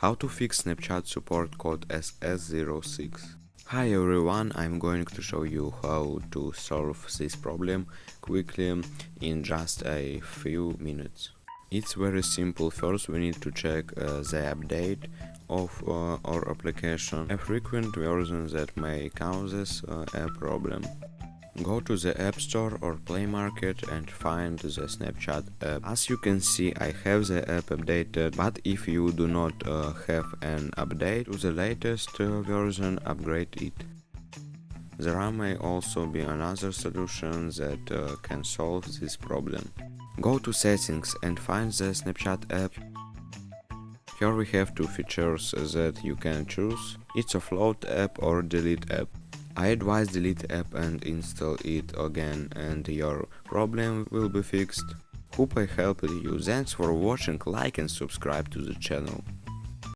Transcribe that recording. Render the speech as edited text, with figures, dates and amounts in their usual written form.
How to fix Snapchat support code SS06. Hi everyone, I'm going to show you how to solve this problem quickly in just a few minutes. It's very simple. First we need to check the update of our application, a frequent version that may cause a problem. Go to the App Store or Play Market and find the Snapchat app. As you can see, I have the app updated, but if you do not have an update to the latest version, upgrade it. There may also be another solution that can solve this problem. Go to Settings and find the Snapchat app. Here we have two features that you can choose. It's a float app or delete app. I advise delete app and install it again and your problem will be fixed. Hope I helped you. Thanks for watching, like and subscribe to the channel.